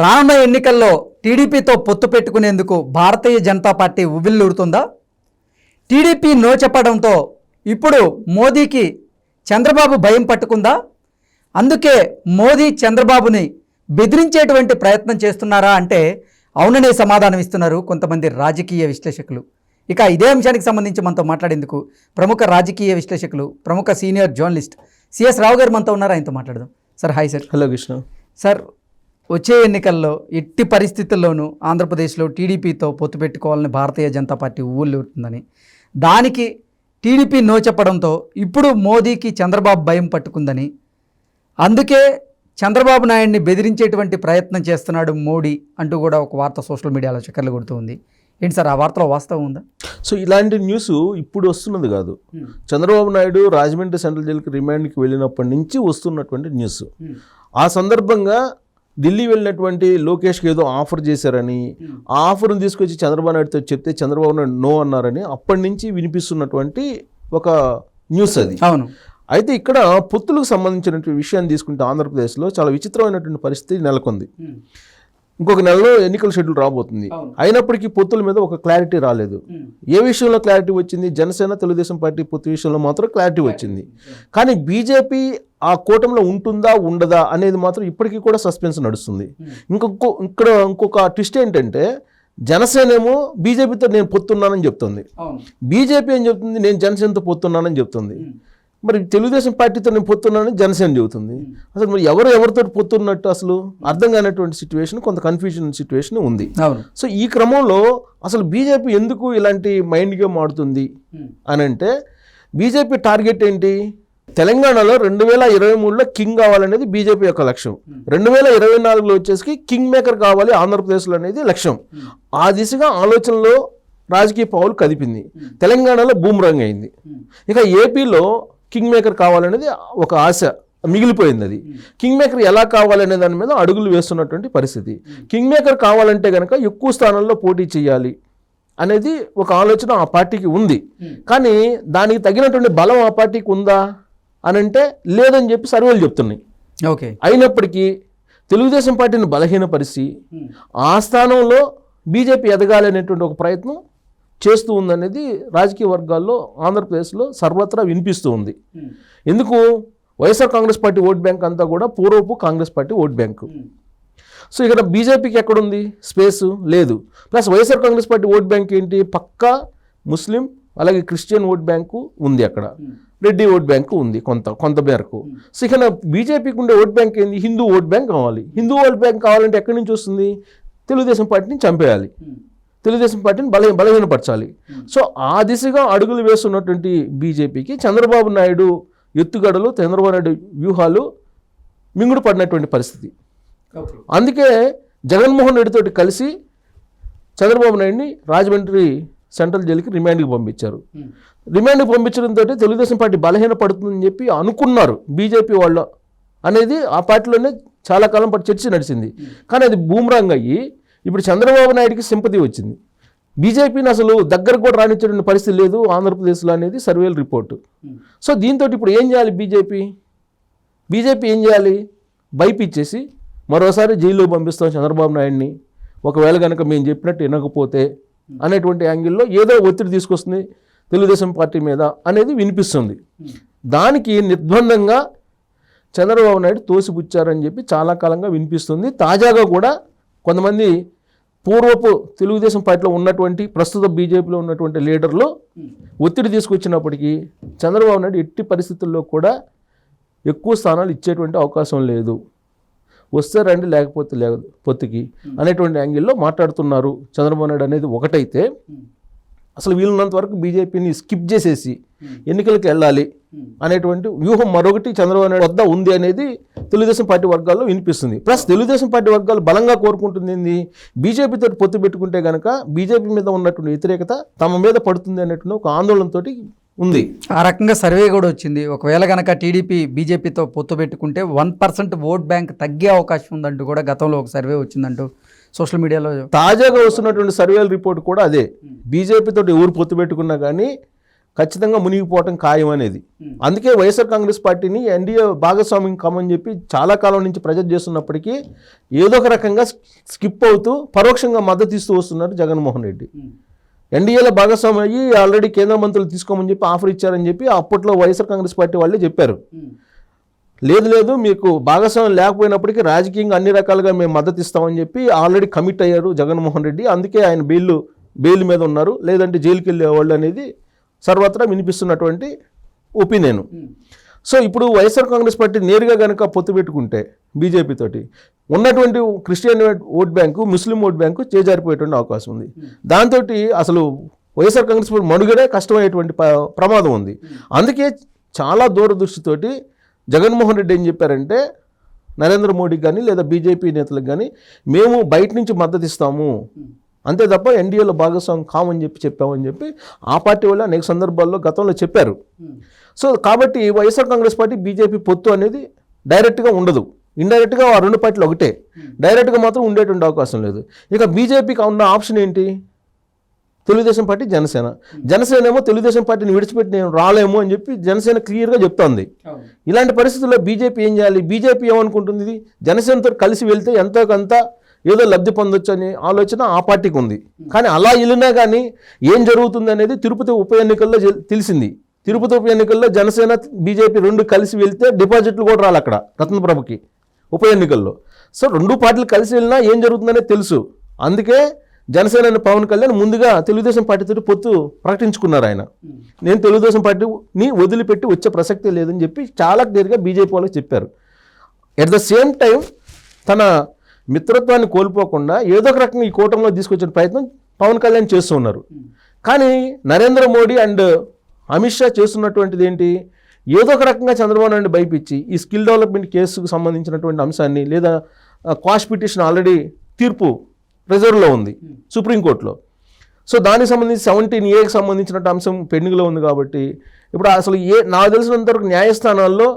రానున్న ఎన్నికల్లో టీడీపీతో పొత్తు పెట్టుకునేందుకు Bharatiya Janata party ఉవ్విళ్ళూరుతుందా? TDP no చెప్పడంతో ఇప్పుడు మోదీకి చంద్రబాబు భయం పట్టుకుందా? అందుకే మోదీ చంద్రబాబుని బెదిరించేటువంటి ప్రయత్నం చేస్తున్నారా అంటే అవుననే సమాధానం ఇస్తున్నారు కొంతమంది రాజకీయ విశ్లేషకులు. ఇక ఇదే అంశానికి సంబంధించి మనతో మాట్లాడేందుకు ప్రముఖ రాజకీయ విశ్లేషకులు, ప్రముఖ సీనియర్ జర్నలిస్ట్ సిఎస్ రావు గారు మనతో ఉన్నారు. ఆయనతో మాట్లాడదాం. Sir hi sir. Hello Krishna. Sir, వచ్చే ఎన్నికల్లో ఎట్టి పరిస్థితుల్లోనూ ఆంధ్రప్రదేశ్లో టీడీపీతో పొత్తు పెట్టుకోవాలని భారతీయ జనతా పార్టీ ఊళ్ళూరుతుందని, దానికి టీడీపీ నో చెప్పడంతో ఇప్పుడు మోదీకి చంద్రబాబు భయం పట్టుకుందని, అందుకే చంద్రబాబు నాయుడిని బెదిరించేటువంటి ప్రయత్నం చేస్తున్నాడు మోడీ అంటూ కూడా ఒక వార్త సోషల్ మీడియాలో చక్కర్లు కొడుతూ ఉంది. ఏంటి సార్, ఆ వార్తలో వాస్తవం ఉందా? సో ఇలాంటి న్యూస్ ఇప్పుడు వస్తున్నది కాదు. చంద్రబాబు నాయుడు రాజమండ్రి సెంట్రల్ జైలుకి రిమాండ్కి వెళ్ళినప్పటి నుంచి వస్తున్నటువంటి న్యూస్. ఆ సందర్భంగా ఢిల్లీ వెళ్ళినటువంటి లోకేష్కి ఏదో ఆఫర్ చేశారని, ఆ ఆఫర్ని తీసుకొచ్చి చంద్రబాబు నాయుడుతో చెప్తే చంద్రబాబు నాయుడు నో అన్నారని అప్పటి నుంచి వినిపిస్తున్నటువంటి ఒక న్యూస్ అది. అవును. అయితే ఇక్కడ పొత్తులకు సంబంధించినటువంటి విషయాన్ని తీసుకుంటే ఆంధ్రప్రదేశ్లో చాలా విచిత్రమైనటువంటి పరిస్థితి నెలకొంది. ఇంకొక నెలలో ఎన్నికల షెడ్యూల్ రాబోతుంది. అయినప్పటికీ పొత్తుల మీద ఒక క్లారిటీ రాలేదు. ఏ విషయంలో క్లారిటీ వచ్చింది? జనసేన తెలుగుదేశం పార్టీ పొత్తు విషయంలో మాత్రం క్లారిటీ వచ్చింది. కానీ బీజేపీ ఆ కూటమిలో ఉంటుందా ఉండదా అనేది మాత్రం ఇప్పటికీ కూడా సస్పెన్స్ నడుస్తుంది. ఇంకొక ట్విస్ట్ ఏంటంటే, జనసేన ఏమో బీజేపీతో నేను పొత్తున్నానని చెప్తుంది, బీజేపీ ఏం చెప్తుంది నేను జనసేనతో పొత్తున్నానని చెప్తుంది. మరి తెలుగుదేశం పార్టీతో నేను పొత్తున్నానని జనసేన చెబుతుంది. అసలు మరి ఎవరితో పొత్తున్నట్టు అసలు అర్థం కానటువంటి సిచ్యువేషన్, కొంత కన్ఫ్యూజన్ సిచ్యువేషన్ ఉంది. సో ఈ క్రమంలో అసలు బీజేపీ ఎందుకు ఇలాంటి మైండ్ గేమ్ ఆడుతుంది అని అంటే, బీజేపీ టార్గెట్ ఏంటి? తెలంగాణలో 2023లో కింగ్ కావాలనేది బీజేపీ యొక్క లక్ష్యం. 2024లో వచ్చేసి కింగ్ మేకర్ కావాలి ఆంధ్రప్రదేశ్లో అనేది లక్ష్యం. ఆ దిశగా ఆలోచనలో రాజకీయ పావులు కదిపింది. తెలంగాణలో బూమరంగ్ అయింది. ఇక ఏపీలో కింగ్ మేకర్ కావాలనేది ఒక ఆశ మిగిలిపోయింది. అది కింగ్ మేకర్ ఎలా కావాలనే దాని మీద అడుగులు వేస్తున్నటువంటి పరిస్థితి. కింగ్ మేకర్ కావాలంటే కనుక ఎక్కువ స్థానాల్లో పోటీ చేయాలి అనేది ఒక ఆలోచన ఆ పార్టీకి ఉంది. కానీ దానికి తగినటువంటి బలం ఆ పార్టీకి ఉందా అని అంటే లేదని చెప్పి సర్వేలు చెప్తున్నాయి. ఓకే. అయినప్పటికీ తెలుగుదేశం పార్టీని బలహీనపరిచి ఆ స్థానంలో బీజేపీ ఎదగాలి అనేటువంటి ఒక ప్రయత్నం చేస్తూ ఉందనేది రాజకీయ వర్గాల్లో ఆంధ్రప్రదేశ్లో సర్వత్రా వినిపిస్తూ ఉంది. ఎందుకు? YSR Congress party vote bank అంతా కూడా పూర్వపు Congress party vote bank. So ఇక్కడ బీజేపీకి ఎక్కడుంది స్పేసు? లేదు. Plus YSR Congress party vote bank ఏంటి? పక్కా ముస్లిం అలాగే క్రిస్టియన్ ఓట్ బ్యాంకు ఉంది, అక్కడ రెడ్డి ఓట్ బ్యాంకు ఉంది కొంత మేరకు. సో ఇక్కడ బీజేపీకి ఉండే ఓట్ బ్యాంక్ ఏంది? హిందూ ఓట్ బ్యాంక్ కావాలి. హిందూ ఓట్ బ్యాంక్ కావాలంటే ఎక్కడి నుంచి వస్తుంది? తెలుగుదేశం పార్టీని చంపేయాలి, తెలుగుదేశం పార్టీని బలహీనపరచాలి. సో ఆ దిశగా అడుగులు వేస్తున్నటువంటి బీజేపీకి చంద్రబాబు నాయుడు ఎత్తుగడలు, చంద్రబాబు నాయుడు వ్యూహాలు మింగుడు పడినటువంటి పరిస్థితి. అందుకే జగన్మోహన్ రెడ్డితో కలిసి చంద్రబాబు నాయుడిని రాజమండ్రి సెంట్రల్ జైలుకి రిమాండ్కి పంపించారు. రిమాండ్కి పంపించడంతో తెలుగుదేశం పార్టీ బలహీన పడుతుందని చెప్పి అనుకున్నారు బీజేపీ వాళ్ళు అనేది ఆ పార్టీలోనే చాలా కాలం పాటు చర్చ నడిచింది. కానీ అది బూమరాంగ్ అయ్యి ఇప్పుడు చంద్రబాబు నాయుడికి సింపతి వచ్చింది. బీజేపీని అసలు దగ్గరకు కూడా రానిచ్చే పరిస్థితి లేదు ఆంధ్రప్రదేశ్లో అనేది సర్వేల రిపోర్టు. సో దీంతో ఇప్పుడు ఏం చేయాలి బీజేపీ ఏం చేయాలి? భయపిచ్చేసి మరోసారి జైల్లో పంపిస్తాం చంద్రబాబు నాయుడిని, ఒకవేళ కనుక మేము చెప్పినట్టు వినకపోతే అనేటువంటి యాంగిల్లో ఏదో ఒత్తిడి తీసుకొస్తుంది తెలుగుదేశం పార్టీ మీద అనేది వినిపిస్తుంది. దానికి నిర్బంధంగా చంద్రబాబు నాయుడు తోసిపుచ్చారని చెప్పి చాలా కాలంగా వినిపిస్తుంది. తాజాగా కూడా కొంతమంది పూర్వపు తెలుగుదేశం పార్టీలో ఉన్నటువంటి, ప్రస్తుత బీజేపీలో ఉన్నటువంటి లీడర్లు ఒత్తిడి తీసుకొచ్చినప్పటికీ చంద్రబాబు నాయుడు ఎట్టి పరిస్థితుల్లో కూడా ఎక్కువ స్థానాలు ఇచ్చేటువంటి అవకాశం లేదు, వస్తే రండి లేకపోతే లేదు పొత్తుకి అనేటువంటి యాంగిల్లో మాట్లాడుతున్నారు చంద్రబాబు నాయుడు అనేది ఒకటైతే, అసలు వీలున్నంత వరకు బీజేపీని స్కిప్ చేసేసి ఎన్నికలకు వెళ్ళాలి అనేటువంటి వ్యూహం మరొకటి చంద్రబాబు నాయుడు వద్ద ఉంది అనేది తెలుగుదేశం పార్టీ వర్గాల్లో వినిపిస్తుంది. ప్లస్ తెలుగుదేశం పార్టీ వర్గాలు బలంగా కోరుకుంటుంది ఏంది? బీజేపీతో పొత్తు పెట్టుకుంటే కనుక బీజేపీ మీద ఉన్నటువంటి వ్యతిరేకత తమ మీద పడుతుంది అనేటువంటి ఒక ఆందోళనతో ఉంది. ఆ రకంగా సర్వే కూడా వచ్చింది. ఒకవేళ కనుక టీడీపీ బీజేపీతో పొత్తు పెట్టుకుంటే 1% ఓట్ బ్యాంక్ తగ్గే అవకాశం ఉందంటూ కూడా గతంలో ఒక సర్వే వచ్చిందంటూ సోషల్ మీడియాలో తాజాగా వస్తున్నటువంటి సర్వేల రిపోర్ట్ కూడా అదే. బీజేపీతో ఎవరు పొత్తు పెట్టుకున్నా కానీ ఖచ్చితంగా మునిగిపోవటం ఖాయం అనేది. అందుకే వైఎస్ఆర్ కాంగ్రెస్ పార్టీని ఎన్డీఏ భాగస్వామ్యం కామని చెప్పి చాలా కాలం నుంచి ప్రజెంట్ చేస్తున్నప్పటికీ ఏదో ఒక రకంగా స్కిప్ అవుతూ పరోక్షంగా మద్దతు ఇస్తూ వస్తున్నారు జగన్మోహన్ రెడ్డి. ఎన్డీఏలో భాగస్వామ్యం అయ్యి ఆల్రెడీ కేంద్ర మంత్రులు తీసుకోమని చెప్పి ఆఫర్ ఇచ్చారని చెప్పి అప్పట్లో వైఎస్ఆర్ కాంగ్రెస్ పార్టీ వాళ్ళే చెప్పారు. లేదు మీకు భాగస్వామ్యం లేకపోయినప్పటికీ రాజకీయంగా అన్ని రకాలుగా మేము మద్దతు ఇస్తామని చెప్పి ఆల్రెడీ కమిట్ అయ్యారు జగన్మోహన్ రెడ్డి. అందుకే ఆయన బెయిల్ మీద ఉన్నారు, లేదంటే జైలుకి వెళ్ళేవాళ్ళు అనేది సర్వత్రా వినిపిస్తున్నటువంటి ఒపీనియన్. సో ఇప్పుడు వైఎస్ఆర్ కాంగ్రెస్ పార్టీ నేరుగా కనుక పొత్తు పెట్టుకుంటే బీజేపీ తోటి ఉన్నటువంటి Christian vote bank, Muslim vote bank చేజారిపోయేటువంటి అవకాశం ఉంది. దాంతో అసలు వైఎస్ఆర్ కాంగ్రెస్ పార్టీ మనుగడే కష్టమయ్యేటువంటి ప్రమాదం ఉంది. అందుకే చాలా దూరదృష్టితోటి జగన్మోహన్ రెడ్డి ఏం చెప్పారంటే నరేంద్ర మోడీకి కానీ లేదా బీజేపీ నేతలకు కానీ మేము బయట నుంచి మద్దతు ఇస్తాము, అంతే తప్ప ఎన్డీఏలో భాగస్వామ్యం కామని చెప్పామని చెప్పి ఆ పార్టీ వాళ్ళు అనేక సందర్భాల్లో గతంలో చెప్పారు. సో కాబట్టి వైఎస్ఆర్ కాంగ్రెస్ పార్టీ బీజేపీ పొత్తు అనేది డైరెక్ట్గా ఉండదు, ఇండైరెక్ట్గా ఆ రెండు పార్టీలు ఒకటే, డైరెక్ట్గా మాత్రం ఉండేటువంటి అవకాశం లేదు. ఇక బీజేపీకి ఉన్న ఆప్షన్ ఏంటి? తెలుగుదేశం పార్టీ, జనసేన ఏమో తెలుగుదేశం పార్టీని విడిచిపెట్టి నేను రాలేము అని చెప్పి జనసేన క్లియర్గా చెప్తోంది. ఇలాంటి పరిస్థితుల్లో బీజేపీ ఏం చేయాలి? బీజేపీ ఏమనుకుంటుంది, జనసేనతో కలిసి వెళ్తే ఎంతో కొంత ఏదో లబ్ధి పొందొచ్చు అనే ఆలోచన ఆ పార్టీకి ఉంది. కానీ అలా వెళ్ళినా కానీ ఏం జరుగుతుంది అనేది తిరుపతి ఉప ఎన్నికల్లో తెలిసింది. తిరుపతి ఉప ఎన్నికల్లో జనసేన బీజేపీ రెండు కలిసి వెళ్తే డిపాజిట్లు కూడా రాలి అక్కడ రత్నప్రభకి ఉప ఎన్నికల్లో. సో రెండు పార్టీలు కలిసి వెళ్ళినా ఏం జరుగుతుందనేది తెలుసు. అందుకే జనసేన పవన్ కళ్యాణ్ ముందుగా తెలుగుదేశం పార్టీతో పొత్తు ప్రకటించుకున్నారు. ఆయన నేను తెలుగుదేశం పార్టీని వదిలిపెట్టి వచ్చే ప్రసక్తే లేదని చెప్పి చాలా క్లియర్గా బీజేపీ వాళ్ళకి చెప్పారు. ఎట్ ద సేమ్ టైం తన మిత్రత్వాన్ని కోల్పోకుండా ఏదో ఒక రకంగా ఈ కూటమిలో తీసుకొచ్చే ప్రయత్నం పవన్ కళ్యాణ్ చేస్తూ ఉన్నారు. కానీ నరేంద్ర మోడీ అండ్ అమిత్ షా చేస్తున్నటువంటిది ఏంటి? ఏదో ఒక రకంగా చంద్రబాబు నాయుడు భయపించి ఈ స్కిల్ డెవలప్మెంట్ కేసుకు సంబంధించినటువంటి అంశాన్ని, లేదా క్వాష్ పిటిషన్ ఆల్రెడీ తీర్పు రిజర్వ్లో ఉంది సుప్రీంకోర్టులో. సో దానికి సంబంధించి 17A సంబంధించినట్టు అంశం పెండింగ్లో ఉంది. కాబట్టి ఇప్పుడు అసలు నాకు తెలిసినంతవరకు న్యాయస్థానాల్లో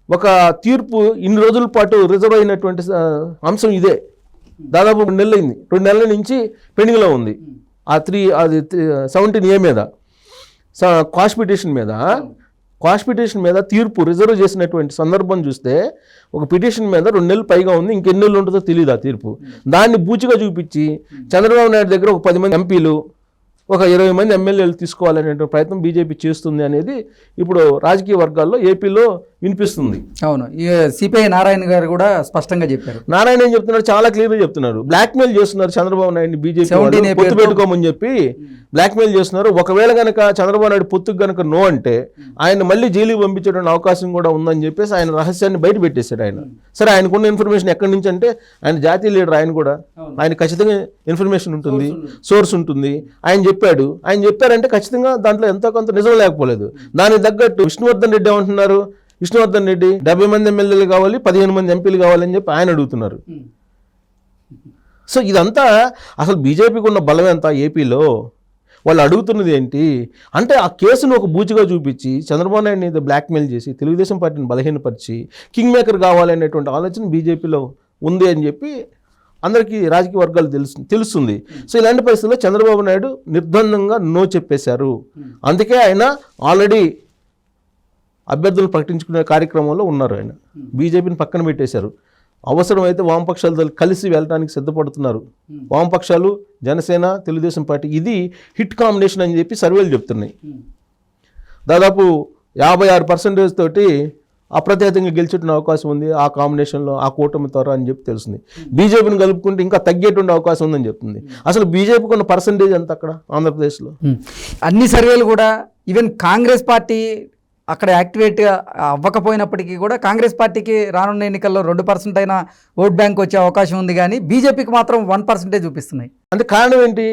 ఒక తీర్పు ఇన్ని రోజుల పాటు రిజర్వ్ అయినటువంటి అంశం ఇదే. దాదాపు 2 నెలలు అయింది, 2 నెలల నుంచి పెండింగ్లో ఉంది. అది 17A మీద క్వాష్ పిటిషన్ మీద తీర్పు రిజర్వ్ చేసినటువంటి సందర్భం చూస్తే ఒక పిటిషన్ మీద 2 నెలలు పైగా ఉంది, ఇంకెన్ని నెలలు ఉంటుందో తెలియదు ఆ తీర్పు. దాన్ని బూచిగా చూపించి చంద్రబాబు నాయుడు దగ్గర ఒక 10 మంది ఎంపీలు, ఒక 20 మంది ఎమ్మెల్యేలు తీసుకోవాలనే ప్రయత్నం బీజేపీ చేస్తుంది అనేది ఇప్పుడు రాజకీయ వర్గాల్లో ఏపీలో వినిపిస్తుంది. అవును, సిపిఐ నారాయణ గారు కూడా స్పష్టంగా చెప్పారు. నారాయణ ఏం చెప్తున్నారు? చాలా క్లియర్గా చెప్తున్నారు. బ్లాక్మెయిల్ చేస్తున్నారు చంద్రబాబు నాయుడు బీజేపీ పొత్తు పెట్టుకోమని చెప్పి బ్లాక్మెయిల్ చేస్తున్నారు. ఒకవేళ కనుక చంద్రబాబు నాయుడు పొత్తుకు కనుక నో అంటే ఆయన మళ్ళీ జైలుకి పంపించేటువంటి అవకాశం కూడా ఉందని చెప్పేసి ఆయన రహస్యాన్ని బయట పెట్టేశాడు. ఆయన సరే, ఆయనకున్న ఇన్ఫర్మేషన్ ఎక్కడి నుంచి అంటే ఆయన జాతీయ లీడర్, ఆయన కూడా ఆయన ఖచ్చితంగా ఇన్ఫర్మేషన్ ఉంటుంది, సోర్స్ ఉంటుంది. ఆయన చెప్పారంటే ఖచ్చితంగా దాంట్లో ఎంతో కొంత నిజం లేకపోలేదు. దానికి తగ్గట్టు విష్ణువర్ధన్ రెడ్డి ఏమంటున్నారు? విష్ణువర్ధన్ రెడ్డి 70 మంది ఎమ్మెల్యేలు కావాలి, 15 మంది ఎంపీలు కావాలని చెప్పి ఆయన అడుగుతున్నారు. సో ఇదంతా అసలు బీజేపీకి ఉన్న బలం ఎంత ఏపీలో? వాళ్ళు అడుగుతున్నది ఏంటి అంటే ఆ కేసును ఒక బూచిగా చూపించి చంద్రబాబు నాయుడిని బ్లాక్మెయిల్ చేసి తెలుగుదేశం పార్టీని బలహీనపరిచి కింగ్ మేకర్ కావాలనేటువంటి ఆలోచన బీజేపీలో ఉంది అని చెప్పి అందరికీ రాజకీయ వర్గాలు తెలుస్తుంది. సో ఇలాంటి పరిస్థితుల్లో చంద్రబాబు నాయుడు నిర్బంధంగా నో చెప్పేశారు. అందుకే ఆయన ఆల్రెడీ అభ్యర్థులు ప్రకటించుకునే కార్యక్రమంలో ఉన్నారు. ఆయన బీజేపీని పక్కన పెట్టేశారు. అవసరమైతే వామపక్షాలతో కలిసి వెళ్ళడానికి సిద్ధపడుతున్నారు. వామపక్షాలు, జనసేన, తెలుగుదేశం పార్టీ ఇది హిట్ కాంబినేషన్ అని చెప్పి సర్వేలు చెప్తున్నాయి. దాదాపు 56% తోటి అప్రతిహతంగా గెలిచేటువంటి అవకాశం ఉంది ఆ కాంబినేషన్లో, ఆ కూటమి ద్వారా అని చెప్పి తెలుస్తుంది. బీజేపీని కలుపుకుంటే ఇంకా తగ్గేటువంటి అవకాశం ఉందని చెప్తుంది. అసలు బీజేపీకి ఉన్న పర్సంటేజ్ ఎంత అక్కడ ఆంధ్రప్రదేశ్లో? అన్ని సర్వేలు కూడా ఈవెన్ కాంగ్రెస్ పార్టీ అక్కడ యాక్టివేట్ అవ్వకపోయినప్పటికీ కూడా కాంగ్రెస్ పార్టీకి రానున్న ఎన్నికల్లో 2% అయినా ఓట్ బ్యాంక్ వచ్చే అవకాశం ఉంది. కానీ బీజేపీకి మాత్రం 1% చూపిస్తున్నాయి. అంటే కారణం ఏంటి?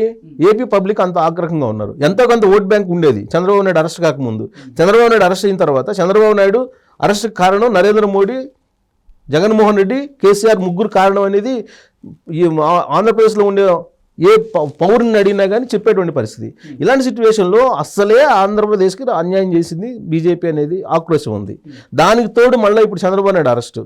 ఏపీ పబ్లిక్ అంత ఆగ్రహంగా ఉన్నారు. ఎంతో కొంత ఓట్ బ్యాంక్ ఉండేది చంద్రబాబు నాయుడు అరెస్ట్ కాకముందు. చంద్రబాబు నాయుడు అరెస్ట్ అయిన తర్వాత చంద్రబాబు నాయుడు అరెస్ట్కి కారణం నరేంద్ర మోడీ, జగన్మోహన్ రెడ్డి, కేసీఆర్ ముగ్గురు కారణం అనేది ఈ ఆంధ్రప్రదేశ్లో ఉండే ఏ పౌరుని అడిగినా కానీ చెప్పేటువంటి పరిస్థితి. ఇలాంటి సిచ్యువేషన్లో అస్సలే ఆంధ్రప్రదేశ్కి అన్యాయం చేసింది బీజేపీ అనేది ఆక్రోశం ఉంది. దానికి తోడు మళ్ళీ ఇప్పుడు చంద్రబాబు నాయుడు అరెస్టు,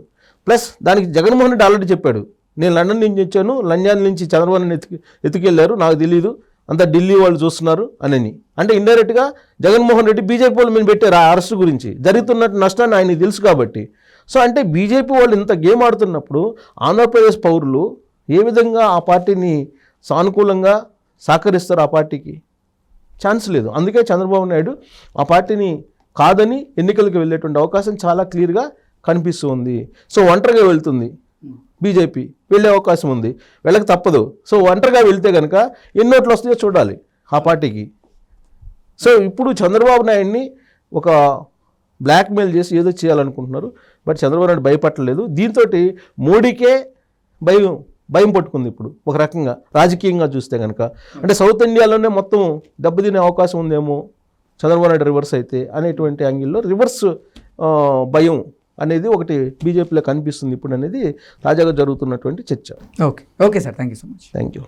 ప్లస్ దానికి జగన్మోహన్ రెడ్డి ఆల్రెడీ చెప్పాడు, నేను లండన్ నుంచి వచ్చాను, లండన్ నుంచి చంద్రబాబు నాయుడు ఎత్తుకెళ్ళారు, నాకు తెలియదు, అంతా ఢిల్లీ వాళ్ళు చూస్తున్నారు అని. అంటే ఇండైరెక్ట్గా జగన్మోహన్ రెడ్డి బీజేపీ వాళ్ళు మేము పెట్టారు ఆ అరెస్ట్ గురించి జరుగుతున్నట్టు నష్టాన్ని ఆయనకి తెలుసు కాబట్టి. సో అంటే బీజేపీ వాళ్ళు ఇంత గేమ్ ఆడుతున్నప్పుడు ఆంధ్రప్రదేశ్ పౌరులు ఏ విధంగా ఆ పార్టీని సానుకూలంగా సహకరిస్తారు? ఆ పార్టీకి ఛాన్స్ లేదు. అందుకే చంద్రబాబు నాయుడు ఆ పార్టీని కాదని ఎన్నికలకు వెళ్ళేటువంటి అవకాశం చాలా క్లియర్గా కనిపిస్తూ ఉంది. సో ఒంటరిగా వెళ్తుంది బీజేపీ, వెళ్ళే అవకాశం ఉంది, వెళ్ళక తప్పదు. సో ఒంటరిగా వెళ్తే కనుక ఎన్ని ఓట్లు వస్తాయో చూడాలి ఆ పార్టీకి. సో ఇప్పుడు చంద్రబాబు నాయుడిని ఒక బ్లాక్మెయిల్ చేసి ఏదో చేయాలనుకుంటున్నారు. బట్ చంద్రబాబు నాయుడు భయపడలేదు. దీంతో మోడీకే భయం పట్టుకుంది ఇప్పుడు ఒక రకంగా రాజకీయంగా చూస్తే కనుక. అంటే సౌత్ ఇండియాలోనే మొత్తం దెబ్బతినే అవకాశం ఉందేమో చంద్రబాబు నాయుడు రివర్స్ అయితే అనేటువంటి యాంగిల్లో రివర్స్ భయం అనేది ఒకటి బీజేపీలో కనిపిస్తుంది ఇప్పుడు అనేది తాజాగా జరుగుతున్నటువంటి చర్చ. Okay sir, thank you so much. Thank you.